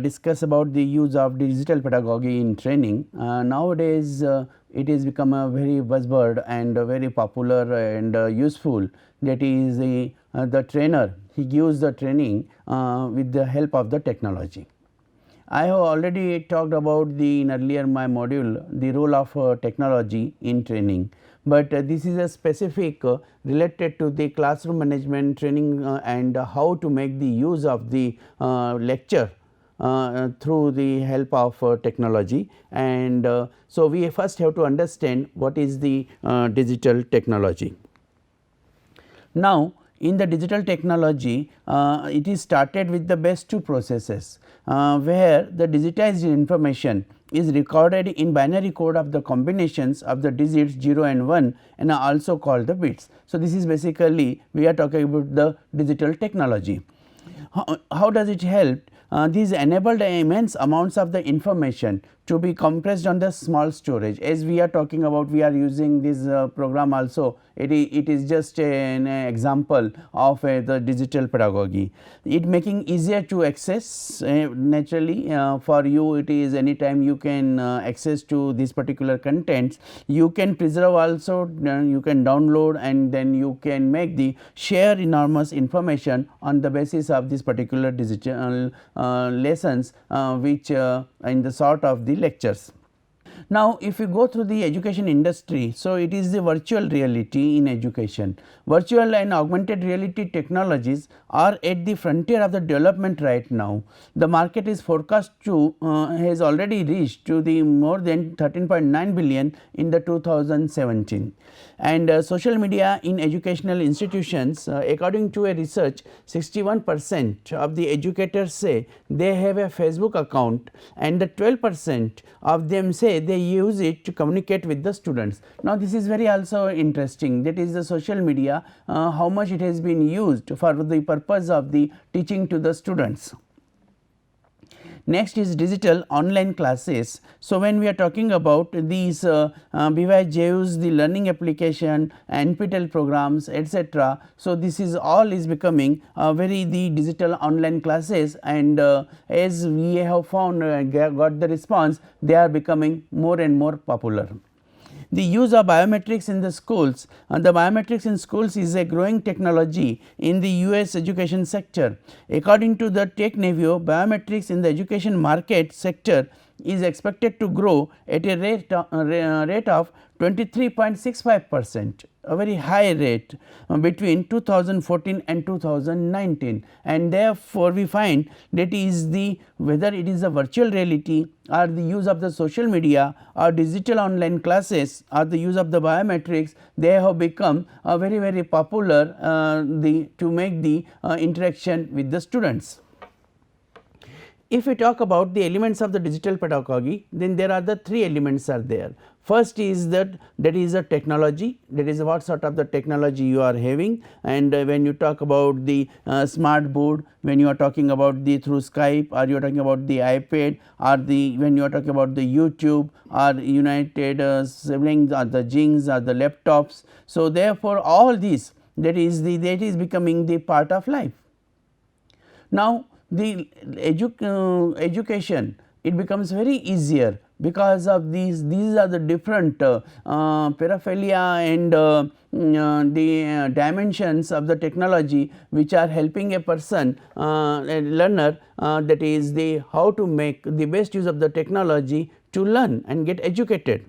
discuss about the use of digital pedagogy in training. Nowadays, it has become a very buzzword and very popular and useful. That is the trainer, he gives the training with the help of the technology. I have already talked about in earlier my module the role of technology in training, but this is a specific related to the classroom management training and how to make the use of the lecture through the help of technology. And so, we first have to understand what is the digital technology. Now, in the digital technology, it is started with the base 2 processes, where the digitized information is recorded in binary code of the combinations of the digits 0 and 1 and are also called the bits. So, this is basically we are talking about the digital technology. How does it help? These enabled immense amounts of the information to be compressed on the small storage. As we are talking about, we are using this program also. It is just an example of the digital pedagogy. It making easier to access naturally for you. It is anytime you can access to these particular contents. You can preserve also, you can download and then you can make the share enormous information on the basis of this particular digital lessons which in the sort of the lectures. Now, if you go through the education industry, so it is the virtual reality in education. Virtual and augmented reality technologies are at the frontier of the development right now. The market is forecast to has already reached to the more than 13.9 billion in the 2017. And social media in educational institutions, according to a research, 61% of the educators say they have a Facebook account, and the 12% of them say they use it to communicate with the students. Now, this is very also interesting, that is the social media, how much it has been used for the purpose of the teaching to the students. Next is digital online classes. So, when we are talking about these BYJUs, the learning application, NPTEL programs, etc. So, this is all is becoming very the digital online classes, and as we have found got the response, they are becoming more and more popular. The use of biometrics in the schools, the biometrics in schools is a growing technology in the US education sector. According to the Tech Navio, biometrics in the education market sector is expected to grow at a rate of 23.65%, a very high rate between 2014 and 2019, and therefore, we find that is the whether it is a virtual reality or the use of the social media or digital online classes or the use of the biometrics, they have become very popular to make the interaction with the students. If we talk about the elements of the digital pedagogy, then there are the 3 elements are there. First is that is a technology, that is what sort of the technology you are having, and when you talk about the smart board, when you are talking about the through Skype, or you are talking about the iPad, or the when you are talking about the YouTube or United Siblings or the Jings or the laptops. So, therefore, all these that is becoming the part of life. Now, the education, it becomes very easier because of these are the different paraphernalia and the dimensions of the technology which are helping a person a learner, that is the how to make the best use of the technology to learn and get educated.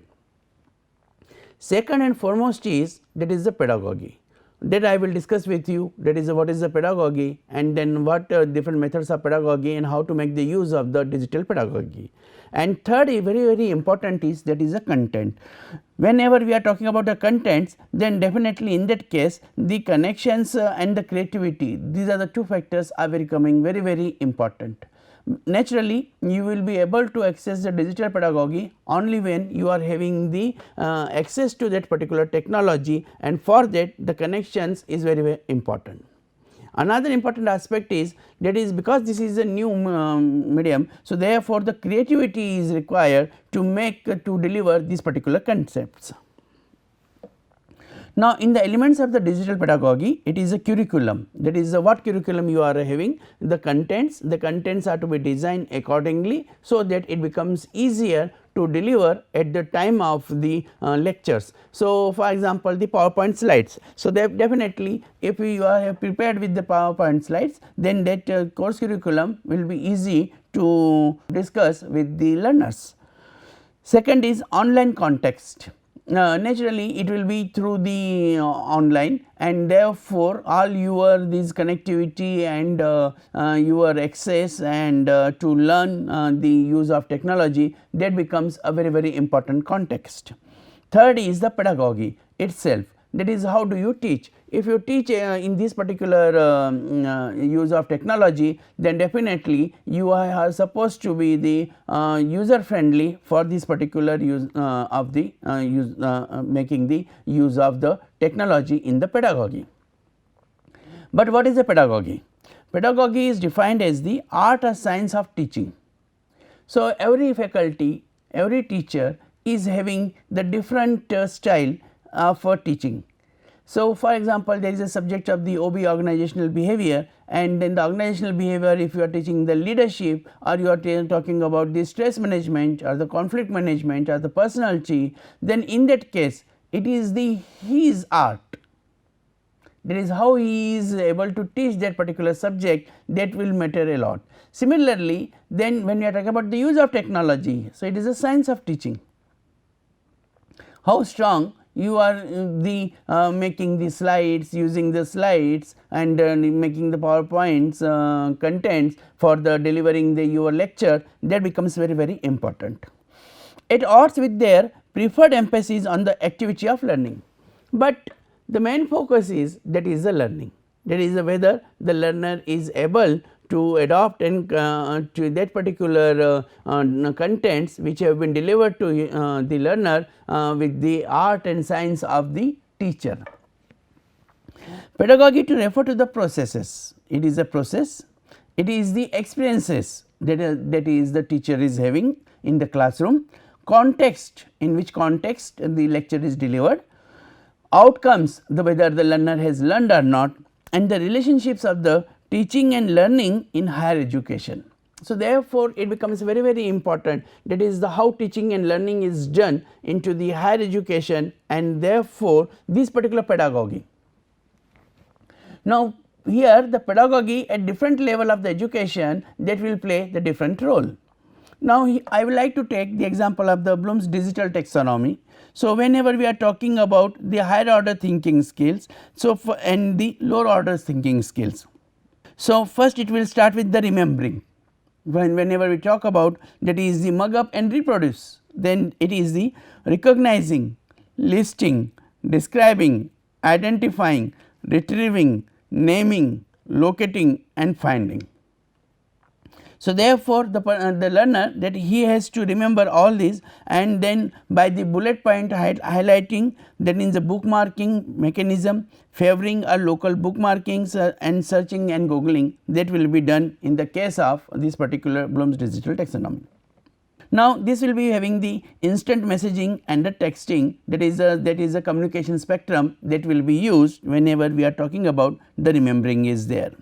Second and foremost is that is the pedagogy, that I will discuss with you, that is what is the pedagogy, and then what different methods of pedagogy and how to make the use of the digital pedagogy. And third, very important is that is the content. Whenever we are talking about the contents, then definitely in that case the connections and the creativity, these are the 2 factors are becoming very important. Naturally, you will be able to access the digital pedagogy only when you are having the access to that particular technology, and for that the connections is very important. Another important aspect is that is because this is a new medium. So, therefore, the creativity is required to make to deliver these particular concepts. Now, in the elements of the digital pedagogy, it is a curriculum, that is what curriculum you are having, the contents are to be designed accordingly, so that it becomes easier to deliver at the time of the lectures. So, for example, the PowerPoint slides. So, definitely if you are prepared with the PowerPoint slides, then that course curriculum will be easy to discuss with the learners. Second is online context. Naturally it will be through the online, and therefore all your this connectivity and your access and to learn the use of technology, that becomes a very important context. Third is the pedagogy itself, that is how do you teach. If you teach in this particular use of technology, then definitely you are supposed to be the user friendly for this particular use of the making the use of the technology in the pedagogy. But what is the pedagogy? Pedagogy is defined as the art or science of teaching. So, every faculty, every teacher is having the different style for teaching. So, for example, there is a subject of the OB, organizational behavior, and then the organizational behavior, if you are teaching the leadership or you are talking about the stress management or the conflict management or the personality, then in that case it is the his art, that is how he is able to teach that particular subject, that will matter a lot. Similarly, then when we are talking about the use of technology, so it is a science of teaching. How strong you are the making the slides, using the slides and making the PowerPoints contents for the delivering the your lecture, that becomes very important. It odds with their preferred emphasis on the activity of learning, but the main focus is that is the learning, that is whether the learner is able to adopt and to that particular contents which have been delivered to the learner with the art and science of the teacher. Pedagogy to refer to the processes, it is a process, it is the experiences that is the teacher is having in the classroom, context, in which context the lecture is delivered, outcomes, the whether the learner has learned or not, and the relationships of the teaching and learning in higher education. So, therefore, it becomes very important, that is the how teaching and learning is done into the higher education, and therefore, this particular pedagogy. Now, here the pedagogy at different level of the education, that will play the different role. Now, I would like to take the example of the Bloom's digital taxonomy. So, whenever we are talking about the higher order thinking skills, so and the lower order thinking skills. So, first it will start with the remembering. Whenever we talk about, that is the mug up and reproduce, then it is the recognizing, listing, describing, identifying, retrieving, naming, locating and finding. So, therefore, the learner, that he has to remember all these, and then by the bullet point highlighting, that means the bookmarking mechanism, favoring a local bookmarkings and searching and googling, that will be done in the case of this particular Bloom's digital taxonomy. Now, this will be having the instant messaging and the texting, that is a communication spectrum that will be used whenever we are talking about the remembering is there.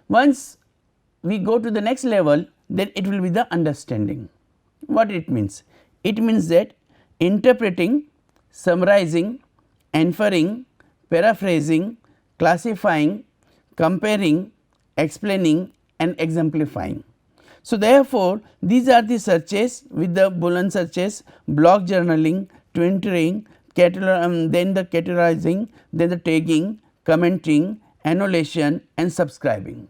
Once we go to the next level, then it will be the understanding. What it means? It means that interpreting, summarizing, inferring, paraphrasing, classifying, comparing, explaining and exemplifying. So, therefore, these are the searches with the Boolean searches, block journaling, twittering, then the categorizing, then the tagging, commenting, annulation and subscribing.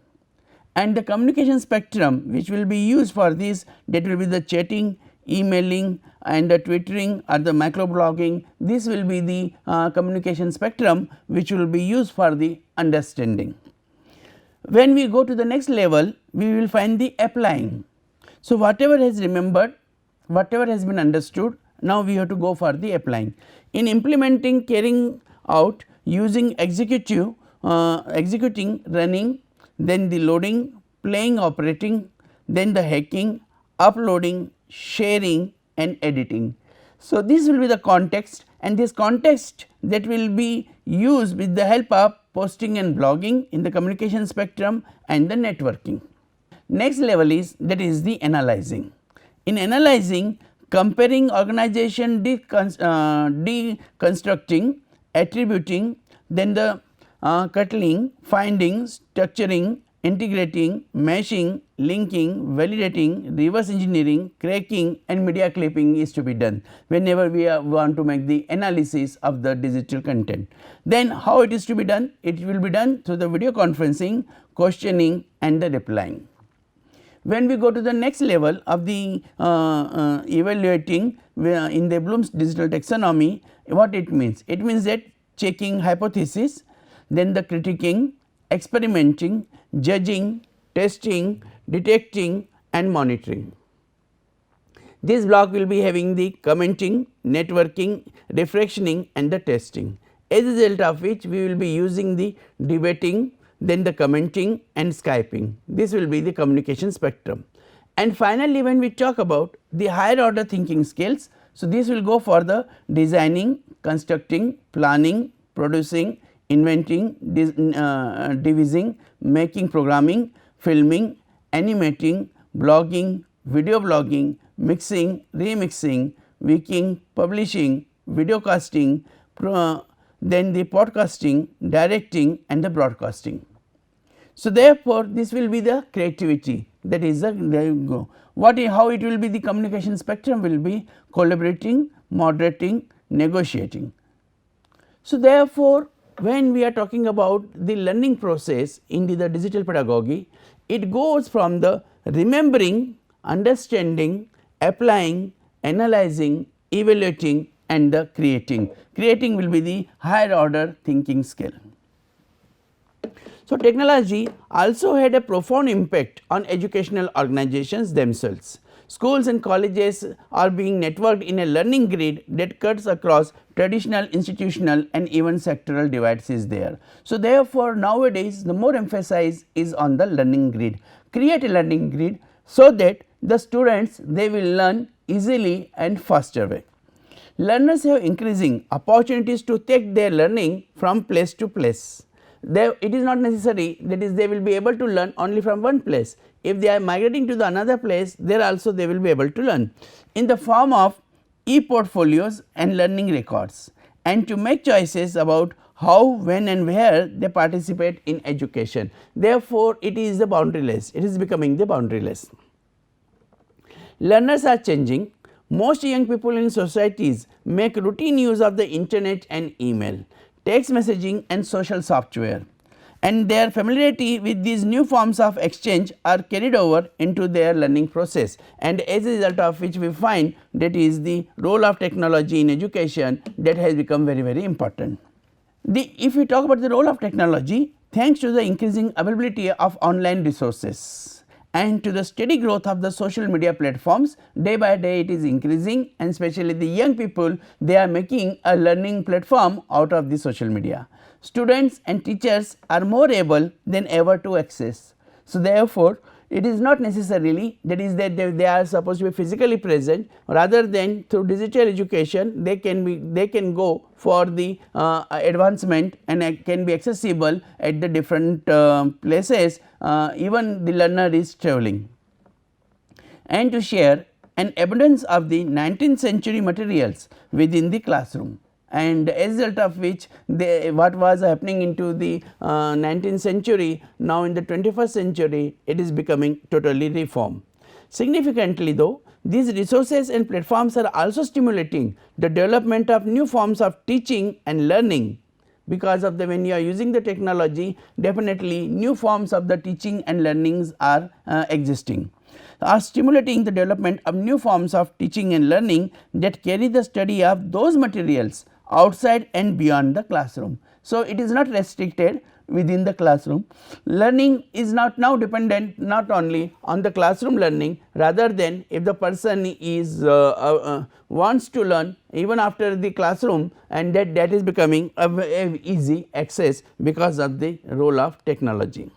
And the communication spectrum which will be used for this, that will be the chatting, emailing and the twittering or the microblogging. This will be the communication spectrum which will be used for the understanding. When we go to the next level, we will find the applying. So, whatever has remembered, whatever has been understood, now we have to go for the applying. In implementing, carrying out, using, executing, running, then the loading, playing, operating, then the hacking, uploading, sharing and editing. So, this will be the context, and this context that will be used with the help of posting and blogging in the communication spectrum and the networking. Next level is that is the analyzing. In analyzing, comparing organization, deconstructing, attributing, then the coupling, finding, structuring, integrating, meshing, linking, validating, reverse engineering, cracking and media clipping is to be done whenever we want to make the analysis of the digital content. Then how it is to be done? It will be done through the video conferencing, questioning and the replying. When we go to the next level of the evaluating in the Bloom's digital taxonomy, what it means? It means that checking hypothesis, then the critiquing, experimenting, judging, testing, detecting and monitoring. This block will be having the commenting, networking, refractioning and the testing. As a result of which we will be using the debating, then the commenting and Skyping. This will be the communication spectrum. And finally, when we talk about the higher order thinking skills, so this will go for the designing, constructing, planning, producing, inventing, devising, making programming, filming, animating, blogging, video blogging, mixing, remixing, wiking, publishing, videocasting, then the podcasting, directing and the broadcasting. So, therefore, this will be the creativity, that is the there you go. How it will be the communication spectrum will be collaborating, moderating, negotiating. So, therefore, when we are talking about the learning process in the digital pedagogy, it goes from the remembering, understanding, applying, analyzing, evaluating and the creating. Creating will be the higher order thinking skill. So, technology also had a profound impact on educational organizations themselves. Schools and colleges are being networked in a learning grid that cuts across traditional, institutional and even sectoral divides is there. So, therefore, nowadays the more emphasis is on the learning grid. Create a learning grid so that the students they will learn easily and faster way. Learners have increasing opportunities to take their learning from place to place. It is not necessary that is they will be able to learn only from one place. If they are migrating to the another place, there also they will be able to learn in the form of e-portfolios and learning records, and to make choices about how, when and where they participate in education. Therefore, it is the boundaryless, it is becoming the boundaryless. Learners are changing. Most young people in societies make routine use of the internet and email, text messaging and social software, and their familiarity with these new forms of exchange are carried over into their learning process, and as a result of which we find that is the role of technology in education that has become very, very important. If we talk about the role of technology, thanks to the increasing availability of online resources and to the steady growth of the social media platforms, day by day it is increasing, and especially the young people, they are making a learning platform out of the social media. Students and teachers are more able than ever to access. So, therefore, it is not necessarily that is that they are supposed to be physically present, rather than through digital education they can go for the advancement and can be accessible at the different places, even the learner is travelling, and to share an abundance of the 19th century materials within the classroom. And as a result of which what was happening into the 19th century, now in the 21st century it is becoming totally reformed. Significantly though, these resources and platforms are also stimulating the development of new forms of teaching and learning, because of the when you are using the technology, definitely new forms of the teaching and learnings are existing, are stimulating the development of new forms of teaching and learning that carry the study of those materials outside and beyond the classroom. So, it is not restricted within the classroom. Learning is not now dependent not only on the classroom learning, rather than if the person is wants to learn even after the classroom, and that is becoming a easy access because of the role of technology.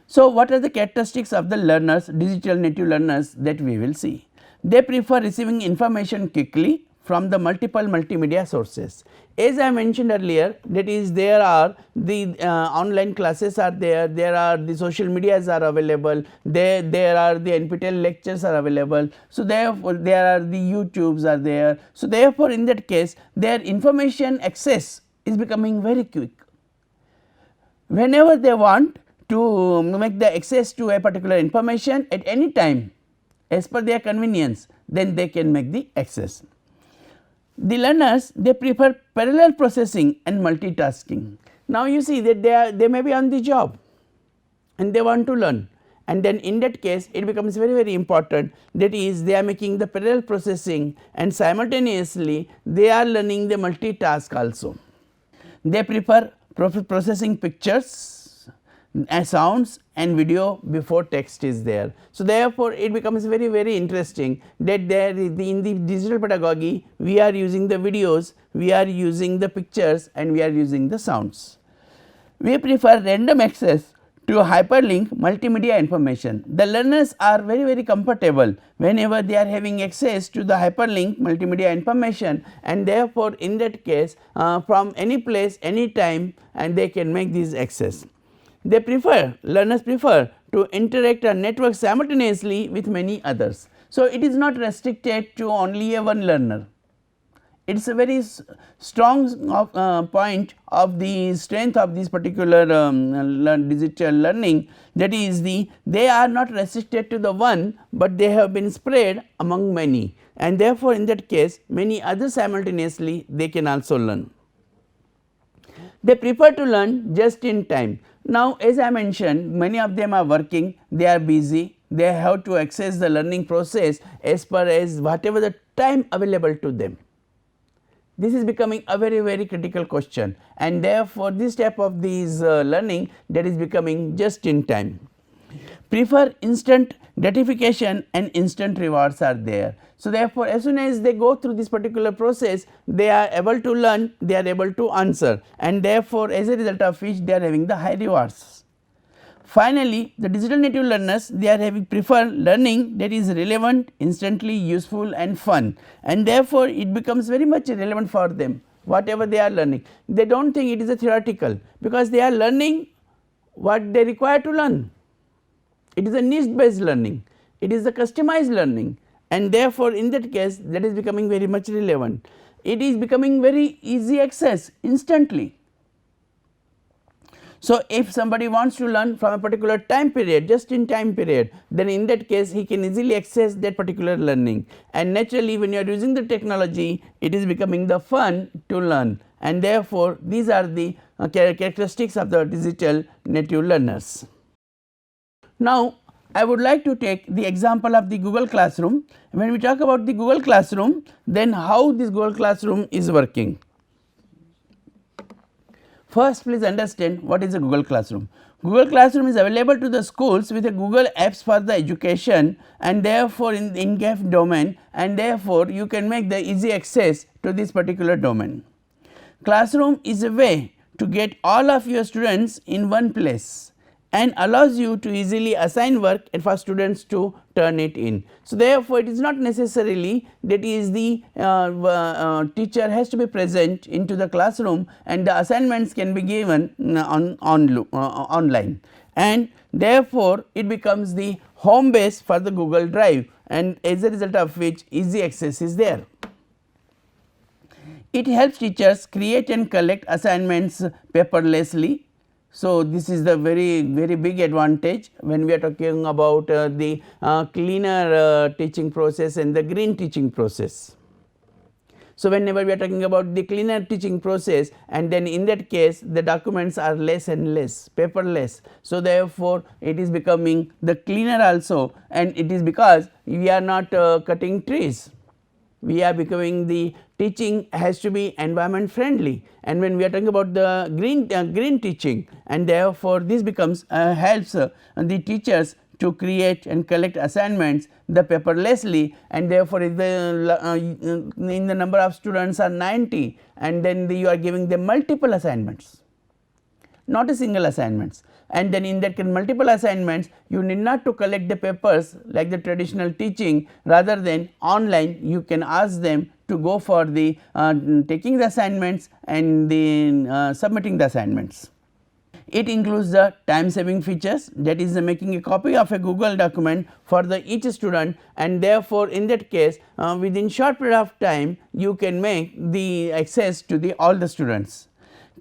So, what are the characteristics of the learners, digital native learners that we will see? They prefer receiving information quickly, from the multiple multimedia sources. As I mentioned earlier, that is, there are the online classes are there are the social medias are available, there are the NPTEL lectures are available. So, therefore, there are the YouTubes are there. So, therefore, in that case their information access is becoming very quick. Whenever they want to make the access to a particular information at any time as per their convenience, then they can make the access. The learners, they prefer parallel processing and multitasking. Now, you see that they may be on the job and they want to learn, and then in that case it becomes very important, that is, they are making the parallel processing and simultaneously they are learning the multitask also. They prefer processing pictures and sounds and video before text is there. So, therefore, it becomes very interesting that there in the digital pedagogy we are using the videos, we are using the pictures and we are using the sounds. We prefer random access to hyperlink multimedia information. The learners are very comfortable whenever they are having access to the hyperlink multimedia information, and therefore, in that case from any place any time and they can make this access. They prefer, learners prefer to interact and network simultaneously with many others. So, it is not restricted to only a one learner. It is a very strong point of the strength of this particular digital learning, that is, they are not restricted to the one, but they have been spread among many, and therefore, in that case many others simultaneously they can also learn. They prefer to learn just in time. Now, as I mentioned, many of them are working, they are busy, they have to access the learning process as per as whatever the time available to them. This is becoming a very critical question, and therefore, this type of these learning, that is becoming just in time. Prefer instant gratification and instant rewards are there. So, therefore, as soon as they go through this particular process, they are able to learn, they are able to answer, and therefore, as a result of which they are having the high rewards. Finally, the digital native learners, they are having prefer learning that is relevant, instantly useful and fun, and therefore, it becomes very much relevant for them whatever they are learning. They do not think it is a theoretical, because they are learning what they require to learn. It is a niche based learning, it is a customized learning, and therefore, in that case that is becoming very much relevant. It is becoming very easy access instantly. So, if somebody wants to learn from a particular time period, just in time period, then in that case he can easily access that particular learning, and naturally when you are using the technology, it is becoming the fun to learn, and therefore, these are the characteristics of the digital native learners. Now, I would like to take the example of the Google Classroom. When we talk about the Google Classroom, then how this Google Classroom is working. First, please understand what is a Google Classroom. Google Classroom is available to the schools with a Google Apps for the education, and therefore, in the in-depth domain, and therefore, you can make the easy access to this particular domain. Classroom is a way to get all of your students in one place and allows you to easily assign work and for students to turn it in. So, therefore, it is not necessarily that is the teacher has to be present into the classroom, and the assignments can be given online, and therefore, it becomes the home base for the Google Drive, and as a result of which easy access is there. It helps teachers create and collect assignments paperlessly. So, this is the very big advantage when we are talking about the cleaner teaching process and the green teaching process. So, whenever we are talking about the cleaner teaching process, and then in that case the documents are less and less, paperless. So, therefore, it is becoming the cleaner also, and it is because we are not cutting trees. We are becoming the teaching has to be environment friendly, and when we are talking about the green teaching, and therefore, this becomes helps the teachers to create and collect assignments the paperlessly, and therefore, if the in the number of students are 90, and then you are giving them multiple assignments, not a single assignments, and then in that case multiple assignments, you need not to collect the papers like the traditional teaching, rather than online you can ask them to go for the taking the assignments and the submitting the assignments. It includes the time saving features, that is making a copy of a Google document for the each student, and therefore, in that case within short period of time you can make the access to the all the students.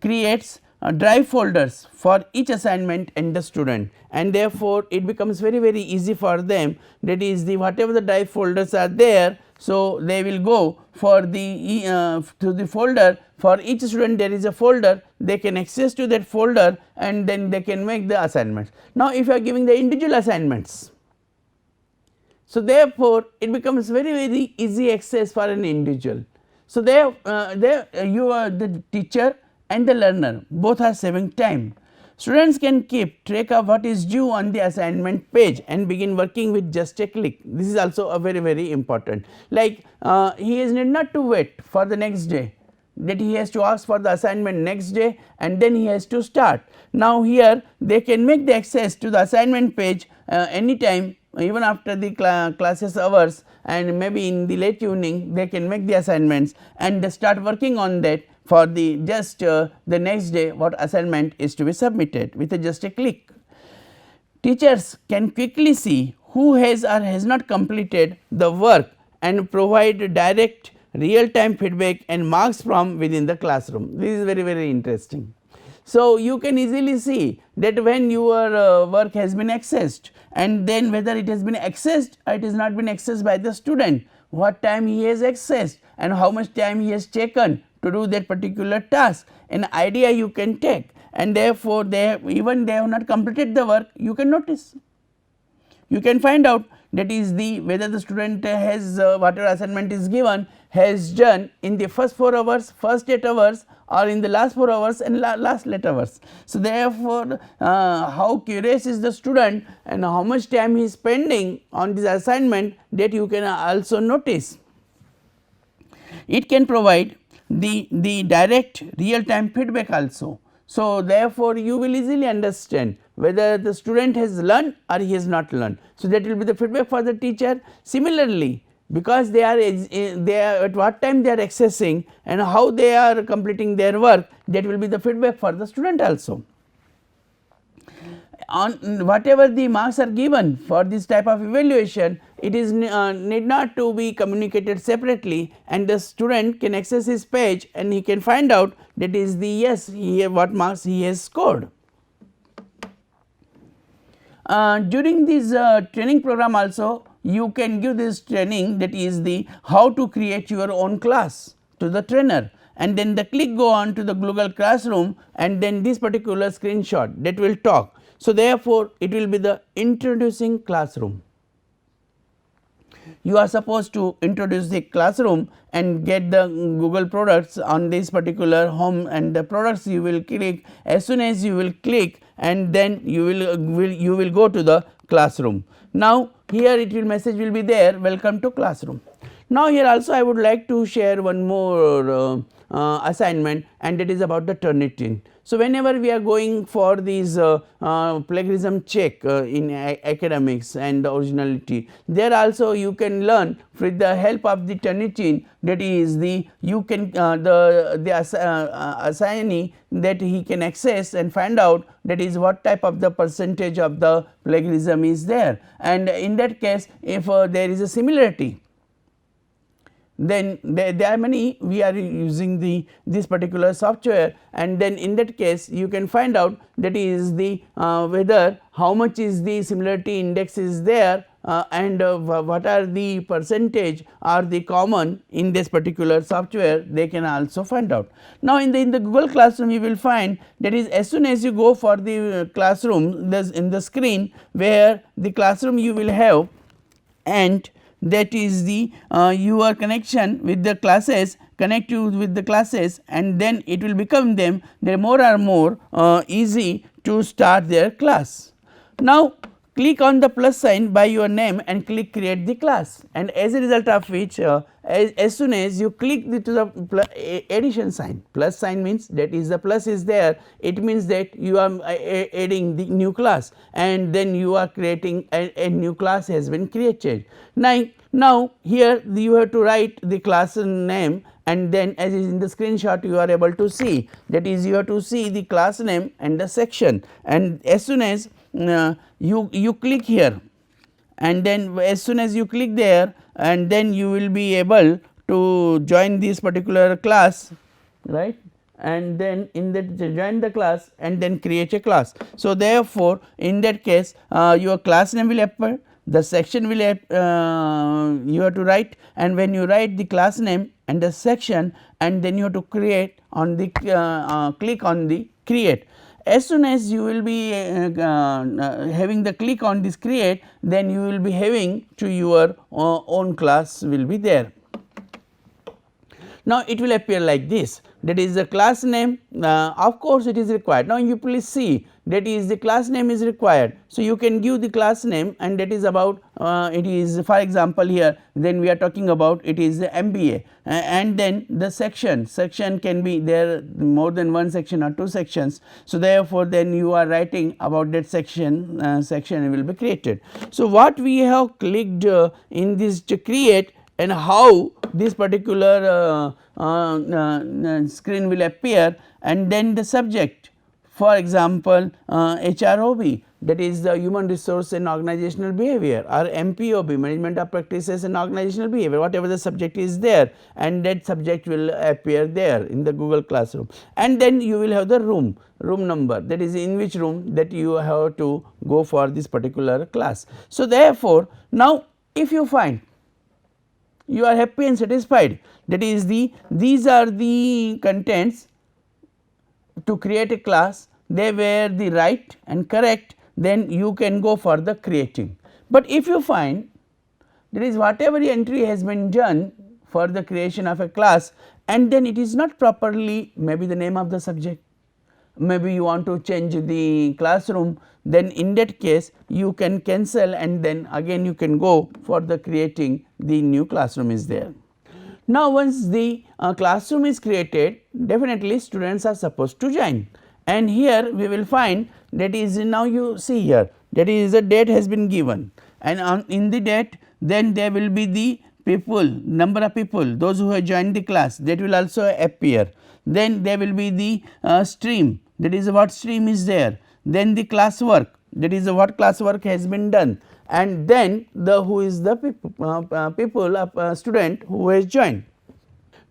Creates drive folders for each assignment and the student, and therefore, it becomes very easy for them, that is the whatever the drive folders are there. So, they will go for the to the folder, for each student there is a folder, they can access to that folder and then they can make the assignments. Now, if you are giving the individual assignments, so therefore, it becomes very easy access for an individual. So, there you are the teacher and the learner both are saving time. Students can keep track of what is due on the assignment page and begin working with just a click. This is also a very important, like he is need not to wait for the next day, that he has to ask for the assignment next day and then he has to start. Now, here they can make the access to the assignment page anytime, even after the classes hours, and maybe in the late evening they can make the assignments and they start working on that for the just the next day what assignment is to be submitted with just a click. Teachers can quickly see who has or has not completed the work and provide direct real time feedback and marks from within the classroom. This is very interesting. So, you can easily see that when your work has been accessed, and then whether it has been accessed or it has not been accessed by the student, what time he has accessed and how much time he has taken to do that particular task, an idea you can take, and therefore, even they have not completed the work, you can notice. You can find out, that is the whether the student has whatever assignment is given has done in the first 4 hours, first 8 hours, or in the last 4 hours and last 8 hours. So, therefore, how curious is the student and how much time he is spending on this assignment, that you can also notice. It can provide the direct real time feedback also. So, therefore, you will easily understand whether the student has learned or he has not learned. So, that will be the feedback for the teacher. Similarly, because they are at what time they are accessing and how they are completing their work, that will be the feedback for the student also. On whatever the marks are given for this type of evaluation, it is need not to be communicated separately, and the student can access his page and he can find out that is the yes, what marks he has scored. During this training program also, you can give this training, that is the how to create your own class to the trainer, and then the click go on to the Google Classroom, and then this particular screenshot that will talk. So, therefore, it will be the introducing classroom. You are supposed to introduce the classroom and get the Google products on this particular home, and the products you will click. As soon as you will click, and then you will go to the classroom. Now, here it will message will be there, welcome to classroom. Now, here also I would like to share one more assignment, and it is about the Turnitin. So, whenever we are going for these plagiarism check in academics and the originality, there also you can learn with the help of the Turnitin, that is the you can the assignee, that he can access and find out that is what type of the percentage of the plagiarism is there, and in that case if there is a similarity, then there are many, we are using this particular software, and then in that case you can find out that is the whether how much is the similarity index is there and what are the percentage or the common in this particular software, they can also find out. Now, in the Google Classroom you will find that is as soon as you go for the classroom, in the screen where the classroom you will have, and that is the your connection with the classes, connect you with the classes, and then it will become them they more or more easy to start their class. Now, click on the plus sign by your name and click create the class, and as a result of which as soon as you click to the addition sign, plus sign means that is the plus is there, it means that you are adding the new class, and then you are creating a new class has been created. Now here you have to write the class name, and then as is in the screenshot you are able to see, that is you have to see the class name and the section, and as soon as you click here, and then as soon as you click there, and then you will be able to join this particular class, right, and then in that join the class and then create a class. So, therefore, in that case your class name will appear, the section will you have to write, and when you write the class name and the section, and then you have to create on the click on the create. As soon as you will be having the click on this create, then you will be having to your own class will be there. Now, it will appear like this, that is the class name, of course, it is required. Now, you please see that is the class name is required. So, you can give the class name, and that is about it is for example, here then we are talking about it is the MBA, and then the section can be there more than one section or two sections. So, therefore, then you are writing about that section will be created. So, what we have clicked in this to create, and how this particular screen will appear, and then the subject, for example, HROB, that is the human resource and organizational behavior, or MPOB, management of practices and organizational behavior, whatever the subject is there, and that subject will appear there in the Google Classroom, and then you will have the room number, that is in which room that you have to go for this particular class. So, therefore, now if you find you are happy and satisfied, that is these are the contents to create a class, they were the right and correct, then you can go for the creating. But if you find that is whatever entry has been done for the creation of a class, and then it is not properly, maybe the name of the subject, maybe you want to change the classroom, then in that case you can cancel, and then again you can go for the creating the new classroom is there. Now, once the classroom is created, definitely students are supposed to join, and here we will find that is now you see here that is the date has been given, and in the date then there will be the people, number of people, those who have joined the class, that will also appear. Then there will be the stream, that is what stream is there, then the classwork, that is what classwork has been done, and then the who is the people student who has joined.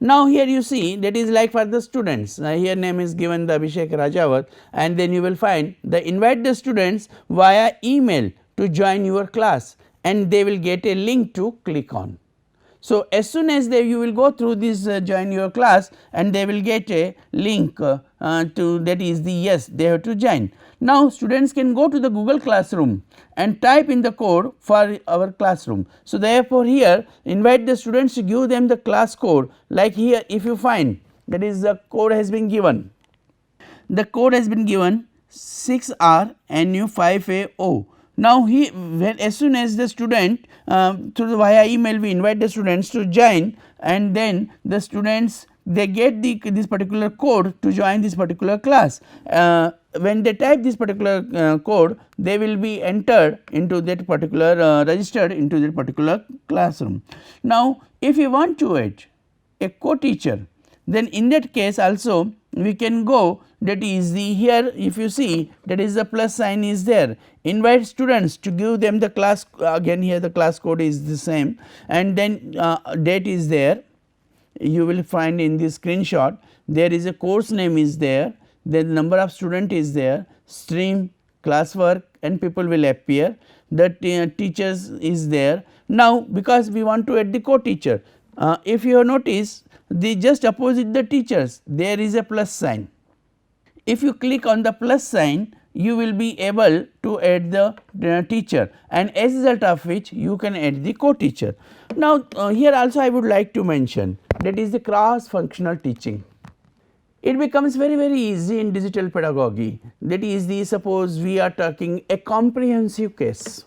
Now, here you see that is like for the students, here name is given the Abhishek Rajawat, and then you will find the invite the students via email to join your class, and they will get a link to click on. So, as soon as you will go through this join your class, and they will get a link to that is the yes, they have to join. Now, students can go to the Google Classroom and type in the code for our classroom. So, therefore, here invite the students to give them the class code, like here if you find that is the code has been given, the code has been given 6RNU5AO. Now, when as soon as the student through the via email we invite the students to join, and then the students they get this particular code to join this particular class. When they type this particular code, they will be entered into that particular registered into that particular classroom. Now, if you want to add a co-teacher, then in that case also we can go, that is the here if you see that is the plus sign is there, invite students to give them the class, again here the class code is the same, and then date is there, you will find in this screenshot there is a course name is there, then number of student is there, stream, classwork, and people will appear, the teachers is there. Now, because we want to add the co-teacher, if you have noticed the just opposite the teachers there is a plus sign. If you click on the plus sign, you will be able to add the teacher, and as a result of which you can add the co-teacher. Now, here also I would like to mention that is the cross functional teaching. it becomes very easy in digital pedagogy. That is the, suppose we are taking a comprehensive case,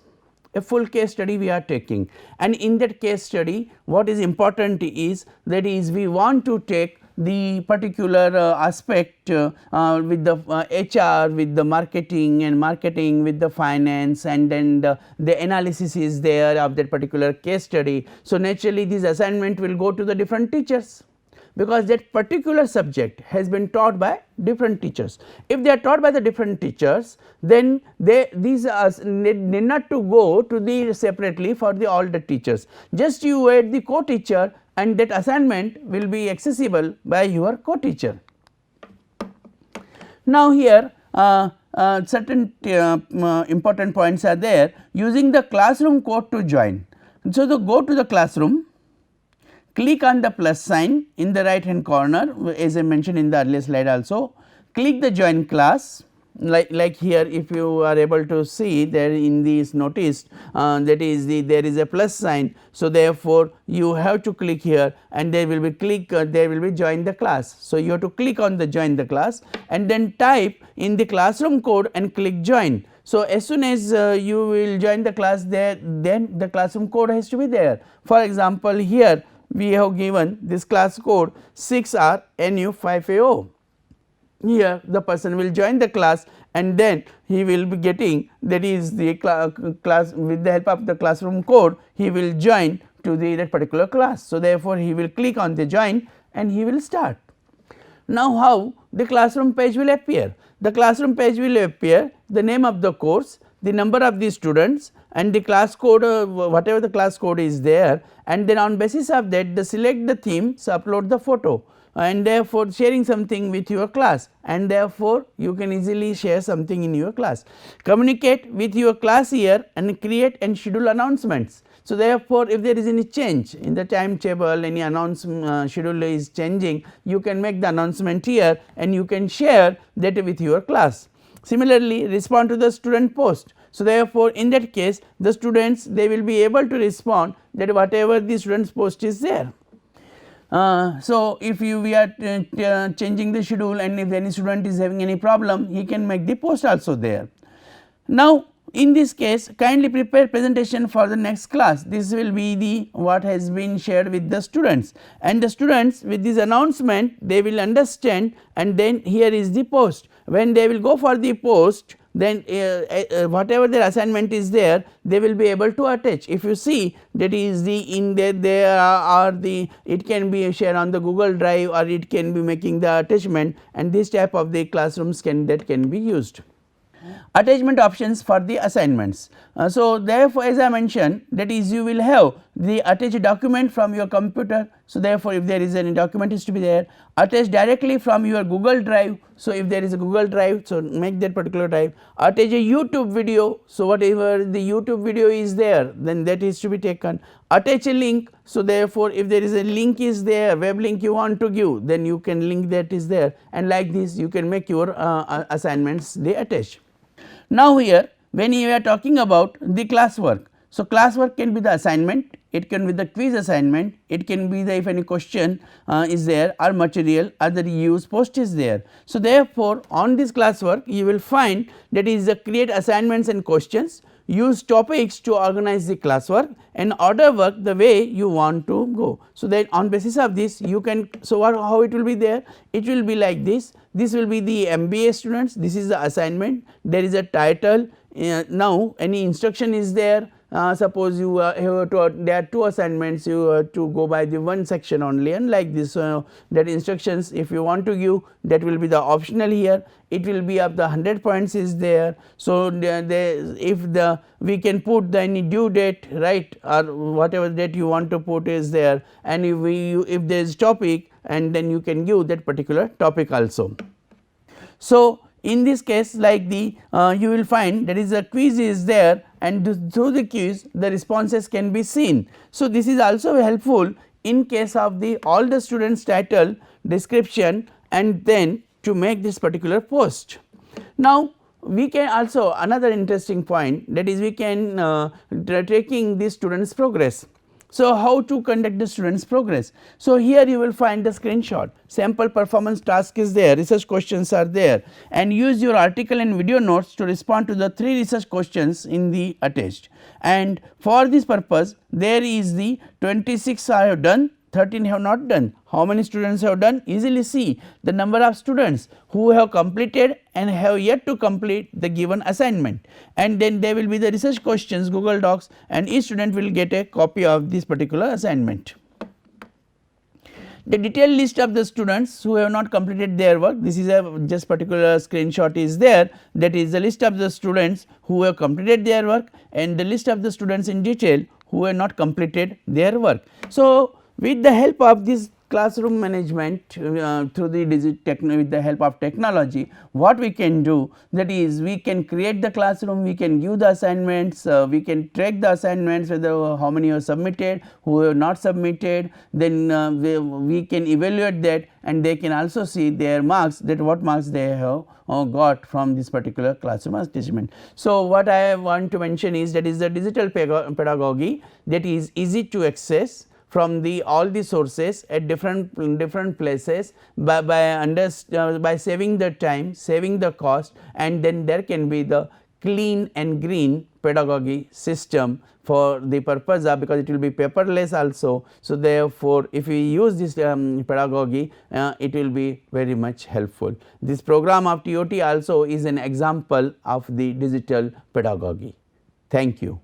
a full case study we are taking, and in that case study what is important is, that is we want to take the particular aspect with the HR, with the marketing with the finance, and then the analysis is there of that particular case study. So, naturally this assignment will go to the different teachers, because that particular subject has been taught by different teachers. If they are taught by the different teachers, then these need not to go to the separately for the all the teachers, just you add the co-teacher and that assignment will be accessible by your co-teacher. Now, here certain important points are there, using the classroom code to join. So, go to the classroom, click on the plus sign in the right hand corner, as I mentioned in the earlier slide also, click the join class, like here if you are able to see there in this notice, that is there is a plus sign. So, therefore, you have to click here and there will be there will be join the class. So, you have to click on the join the class and then type in the classroom code and click join. So, as soon as you will join the class there, then the classroom code has to be there. For example, here we have given this class code 6RNU5AO. Here the person will join the class and then he will be getting, that is the class, with the help of the classroom code he will join to that particular class. So, therefore, he will click on the join and he will start. Now, how the classroom page will appear? The classroom page will appear the name of the course, the number of the students and the class code, whatever the class code is there, and then on basis of that select the theme, so upload the photo, and therefore, sharing something with your class, and therefore, you can easily share something in your class. Communicate with your class here and create and schedule announcements. So, therefore, if there is any change in the timetable, any announcement schedule is changing, you can make the announcement here and you can share that with your class. Similarly, respond to the student post. So, therefore, in that case the students, they will be able to respond that whatever the students post is there. So, if we are changing the schedule and if any student is having any problem, he can make the post also there. Now, in this case, kindly prepare presentation for the next class. This will be the what has been shared with the students, and the students with this announcement they will understand, and then here is the post. When they will go for the post, then whatever their assignment is there, they will be able to attach. If you see, that is the in there are the, it can be shared on the Google Drive or it can be making the attachment, and this type of the classrooms can be used. Attachment options for the assignments. So, therefore, as I mentioned, that is you will have the attached document from your computer. So, therefore, if there is any document is to be there, attach directly from your Google Drive. So, if there is a Google Drive, so make that particular drive, attach a YouTube video. So, whatever the YouTube video is there, then that is to be taken, attach a link. So, therefore, if there is a link is there, web link you want to give, then you can link that is there, and like this you can make your assignments they attach. Now, here when you are talking about the classwork, so classwork can be the assignment, it can be the quiz assignment, it can be the if any question is there or material or the reuse post is there. So, therefore, on this classwork you will find that is the create assignments and questions, use topics to organize the classwork and order work the way you want to go. So, then on basis of this you can, so how it will be there? It will be like this. This will be the MBA students, this is the assignment, there is a title. Now, any instruction is there, suppose you have to, there are two assignments, you have to go by the one section only, and like this that instructions if you want to give, that will be the optional here, it will be of the 100 points is there. So, if we can put the any due date, right, or whatever date you want to put is there, and if there is topic, and then you can give that particular topic also. So, in this case like the you will find that is a quiz is there, and through the quiz the responses can be seen. So, this is also helpful in case of the all the students title, description, and then to make this particular post. Now, we can also another interesting point, that is we can tracking the students progress. So, how to conduct the students progress? So, here you will find the screenshot, sample performance task is there, research questions are there, and use your article and video notes to respond to the 3 research questions in the attached. And for this purpose there is the 26 I have done, 13 have not done. How many students have done? Easily see the number of students who have completed and have yet to complete the given assignment, and then there will be the research questions Google Docs, and each student will get a copy of this particular assignment. The detailed list of the students who have not completed their work, this is a just particular screenshot is there, that is the list of the students who have completed their work and the list of the students in detail who have not completed their work. So, with the help of this classroom management through the with the help of technology, what we can do, that is we can create the classroom, we can give the assignments, we can track the assignments, whether how many are submitted, who have not submitted, then we can evaluate that, and they can also see their marks, that what marks they have got from this particular classroom assessment. So, what I want to mention is that is the digital pedagogy that is easy to access from the all the sources at different places by saving the time, saving the cost, and then there can be the clean and green pedagogy system for the purpose of, because it will be paperless also. So, therefore, if we use this pedagogy it will be very much helpful. This program of TOT also is an example of the digital pedagogy. Thank you.